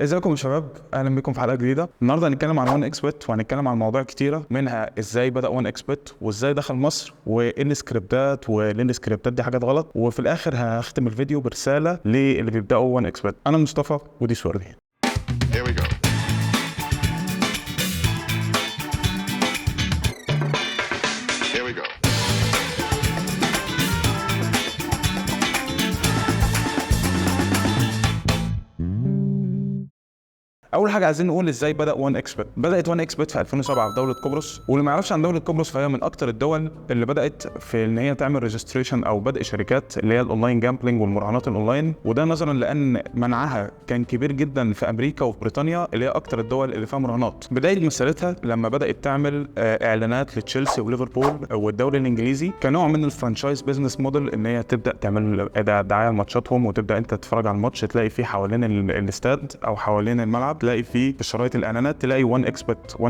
ازيكم يا شباب، اهلا بكم في حلقه جديده. النهارده هنتكلم عن وان اكسبت وهنتكلم عن مواضيع كتيره، منها ازاي بدا وان اكسبت وازاي دخل مصر وايه السكريبتات وليه السكريبتات دي حاجات غلط، وفي الاخر هختم الفيديو برساله للي بيبداوا وان اكسبت. انا مصطفى ودي صورتي. Here we go. Here we go. اول حاجه عايزين نقول ازاي بدا وان اكسبت. بدات وان اكسبت في 2007 في دوله قبرص، واللي ما يعرفش عن دوله قبرص فهي من اكتر الدول اللي بدات في ان هي تعمل ريجستريشن او بدء شركات اللي هي الاونلاين جامبلينج والمراهنات الاونلاين، وده نظرا لان منعها كان كبير جدا في امريكا وفي بريطانيا اللي هي اكتر الدول اللي فيها مراهنات. بدايه مسيرتها لما بدات تعمل اعلانات لتشيلسي وليفربول والدوري الانجليزي كنوع من الفرانشايز بزنس موديل، ان هي تبدا تعمل دعايه لماتشاتهم وتبدا انت تتفرج على الماتش تلاقي فيه حوالين الاستاد او حوالين الملعب تلاقي فيه في شرايط الاعلانات تلاقي وان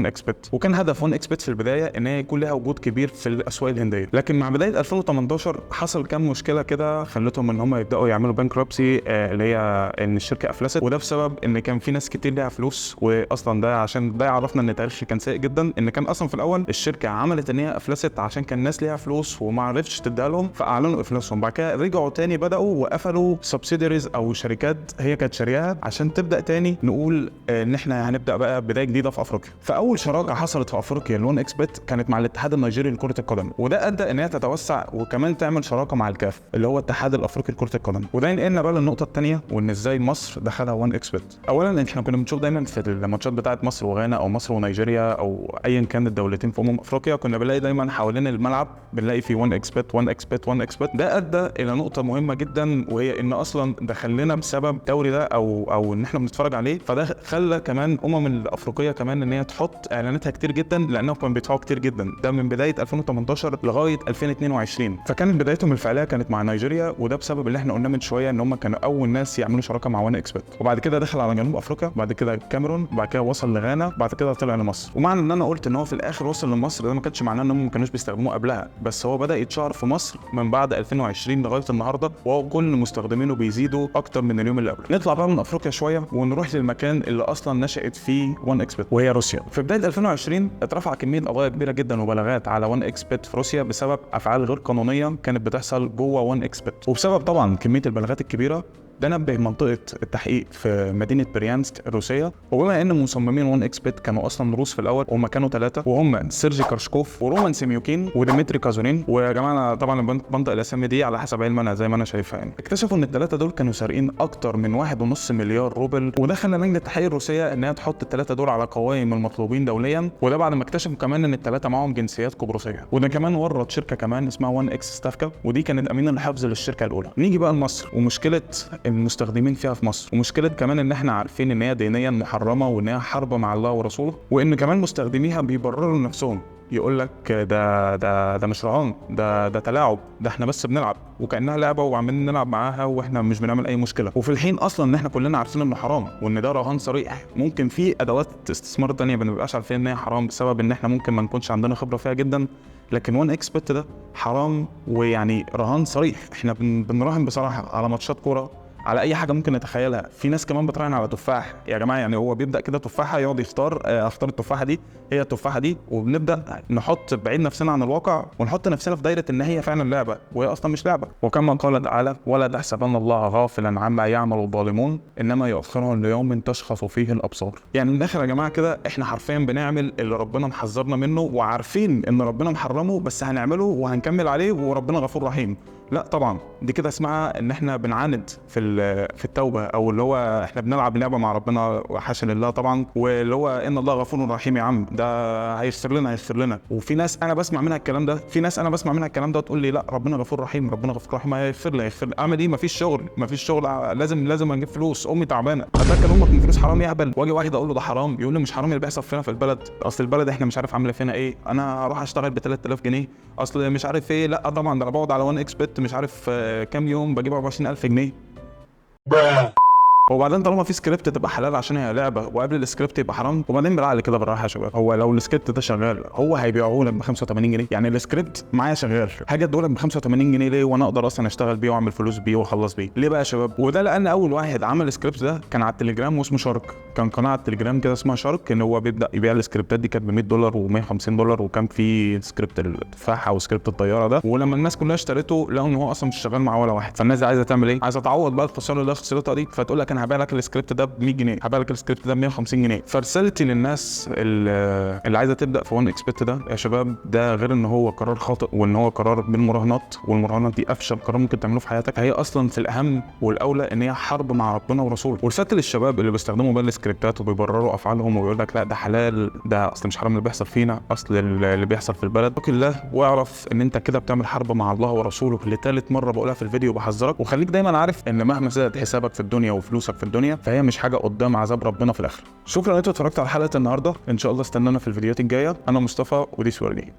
اكسبت. وكان هدف وان اكسبت في البدايه ان هي يكون لها وجود كبير في الاسواق الهنديه، لكن مع بدايه 2018 حصل كام مشكله كده خلتهم ان هم يبداوا يعملوا بانكربسي، اللي هي ان الشركه افلست، وده بسبب ان كان في ناس كتير ليها فلوس. واصلا ده عشان ده يعرفنا ان تاريخ كان سيء جدا، ان كان اصلا في الاول الشركه عملت ان هي افلست عشان كان الناس ليها فلوس وما عرفتش تديها لهم فاعلنوا افلاسهم. بعد كده رجعوا تاني بداوا وقفلوا سبسيديريز او شركات هي كانت شارياها عشان تبدا تاني نقول ان احنا هنبدا بقى بدايه جديده في افريقيا. فاول شراكه حصلت في افريقيا لون اكسبت كانت مع الاتحاد النيجيري لكره القدم، وده ادى ان هي تتوسع وكمان تعمل شراكه مع الكاف اللي هو الاتحاد الافريقي لكره القدم. وده ينقلنا بقى للنقطه الثانيه، وان ازاي مصر دخلها وان اكسبت. اولا احنا كنا بنشوف دايما في الماتشات بتاعه مصر وغانا او مصر ونيجيريا او ايا كان الدولتين في افريقيا، كنا بنلاقي دايما حوالين الملعب بنلاقي في وان اكسبت. ده ادى الى نقطه مهمه جدا، وهي ان اصلا دخل لنا بسبب الدوري ده او ان احنا بنتفرج عليه، فده خلى كمان الافريقيه كمان ان هي تحط اعلاناتها كتير جدا لانهم كانوا بيدفعوا كتير جدا. ده من بدايه 2018 لغايه 2022، فكانت بدايتهم الفعليه كانت مع نيجيريا، وده بسبب اللي احنا قلنا من شويه ان هم كانوا اول ناس يعملوا شراكه مع وان اكسبت. وبعد كده دخل على جنوب افريقيا، بعد كده الكاميرون، بعد كده وصل لغانا، بعد كده طلع لمصر. ومعنى ان انا قلت ان هو في الاخر وصل لمصر ده ما كانش معناه ان هم ما كانوش بيستخدموه قبلها، بس هو بدا يتشهر في مصر من بعد 2020 لغايه النهارده، وهو كل مستخدمينه بيزيدوا اكتر من اليوم اللي قبله. نطلع بقى من افريقيا شويه ونروح للمكان اللي اصلا نشأت فيه وان اكسبت وهي روسيا. في بدايه 2020 اترفع كميه قضايا كبيره جدا وبلاغات على وان اكسبت في روسيا بسبب افعال غير قانونيه كانت بتحصل جوه وان اكسبت. وبسبب طبعا كميه البلاغات الكبيره ده نبه منطقه التحقيق في مدينه بريانسك الروسيه. وبما ان مصممين وان اكسبت كانوا اصلا روس في الاول، وهم كانوا ثلاثه وهم سيرجي كارشكوف ورومان سيميوكين وديمتري كازورين. ويا جماعه انا طبعا بنطق الاسامي دي على حسب علمنا زي ما انا شايفها يعني. اكتشفوا ان الثلاثه دول كانوا سارقين اكتر من 1.5 مليار روبل، وده خلى لجنه التحقيق الروسيه انها تحط الثلاثه دول على قوائم المطلوبين دوليا. وده بعد ما اكتشفوا كمان ان الثلاثه معاهم جنسيات قبرصيه. وده كمان ورط شركه كمان اسمها وان اكس ستافكا، ودي كانت امين الحفظ للشركه الاولى. نيجي بقى لمصر ومشكله المستخدمين فيها في مصر، ومشكله كمان ان احنا عارفين ان هي دينيا محرمه وان هي حرب مع الله ورسوله، وان كمان مستخدميها بيبرروا لنفسهم يقول لك ده مش رهان، ده تلاعب، ده احنا بس بنلعب وكانها لعبه وعمالين نلعب معاها واحنا مش بنعمل اي مشكله. وفي الحين اصلا ان احنا كلنا عارفين انه حرام وان ده رهان صريح. ممكن في ادوات استثمار تانية ما بنبقاش عارفين ان هي حرام بسبب ان احنا ممكن ما نكونش عندنا خبره فيها جدا، لكن وان اكسبت ده حرام ويعني رهان صريح. احنا بنراهن بصراحه على ماتشات كوره، على اي حاجه ممكن نتخيلها. في ناس كمان بتراهن على تفاح يا جماعه، يعني هو بيبدا كده تفاحه يقعد يختار اختار التفاحه دي هي التفاحه دي، وبنبدا نحط بعيد نفسنا عن الواقع ونحط نفسنا في دايره ان هي فعلا لعبه وهي اصلا مش لعبه. وكما قال تعالى ولا تحسبن الله غافلا عما يعمل الظالمون انما يؤخرهم ليوم تشخص فيه الابصار. يعني من الاخر يا جماعه كده احنا حرفيا بنعمل اللي ربنا محذرنا منه وعارفين ان ربنا محرمه، بس هنعمله وهنكمل عليه وربنا غفور رحيم. لا طبعا دي كده اسمها ان احنا بنعاند في التوبه، او اللي هو احنا بنلعب لعبه مع ربنا وحاشا لله طبعا، واللي هو ان الله غفور رحيم. يا عم ده هيغفر لنا. وفي ناس انا بسمع منها الكلام ده وتقول لي لا ربنا غفور رحيم هيغفر لي. اعمل ايه؟ مفيش شغل لازم اجيب فلوس، امي تعبانه، اتاكل امك من فلوس حرام يهبل. واجي واحد اقول له ده حرام يقول لي مش حرام اللي بيحصل فينا في البلد، اصل البلد احنا مش عارف عامله فينا ايه، انا اروح اشتغل ب 3000 جنيه اصل مش عارف ايه. لا طبعا ده انا بقعد على وان اكسبت مش عارف كام يوم بجيب 24000 جنيه. وبعدين طالما في سكريبت تبقى حلال عشان هي لعبه، وقبل السكريبت يبقى حرام. وبعدين بالعقل كده بالراحه يا شباب، هو لو السكريبت ده شغال هو هيبيعه لك ب 85 جنيه؟ يعني السكريبت معايا شغال، حاجه ادولك ب 85 جنيه ليه وانا اقدر اصلا اشتغل بيه واعمل فلوس بيه واخلص بيه؟ ليه بقى يا شباب؟ وده لان اول واحد عمل السكريبت ده كان على التليجرام واسمه شارك، كان قناه على التليجرام كده اسمها شارك، ان هو بيبدا يبيع السكريبتات دي، كانت ب $100 و150 وكان في سكريبت التفاحه وسكريبت الطياره ده. ولما الناس كلها اشترته لقوا ان هو اصلا مش شغال مع ولا واحد، فالناس عايزه تعمل ايه؟ عايزه تعوض بقى الخساره اللي خسرتها دي، فتقول لك انا هبيع لك السكريبت ده ب 100 جنيه، هبيع لك السكريبت ده ب 150 جنيه. فرسالتي للناس اللي عايزه تبدا في 1 اكسبت ده يا شباب، ده غير ان هو قرار خاطئ وان هو قرار بالمراهنات، والمراهنات دي افشل قرار ممكن تعمله في حياتك. هي اصلا في الاهم والاولى ان هي حرب مع ربنا ورسوله. ورسالتي للشباب اللي بيستخدموا بقى السكريبتات وبيبرروا افعالهم ويقول لك لا ده حلال، ده اصل مش حرام اللي بيحصل فينا، اصل اللي بيحصل في البلد، اتق الله واعرف ان انت كده بتعمل حرب مع الله ورسوله لثالث مره بقولها في الفيديو وبحذرك. وخليك دايما عارف ان مهما زاد حسابك في الدنيا وفلوسك في الدنيا فهي مش حاجه قدام عذاب ربنا في الاخر. شكرا ان انتوا اتفرجتوا على حلقه النهارده، ان شاء الله استنونا في الفيديوهات الجايه. انا مصطفى ودي سوردي.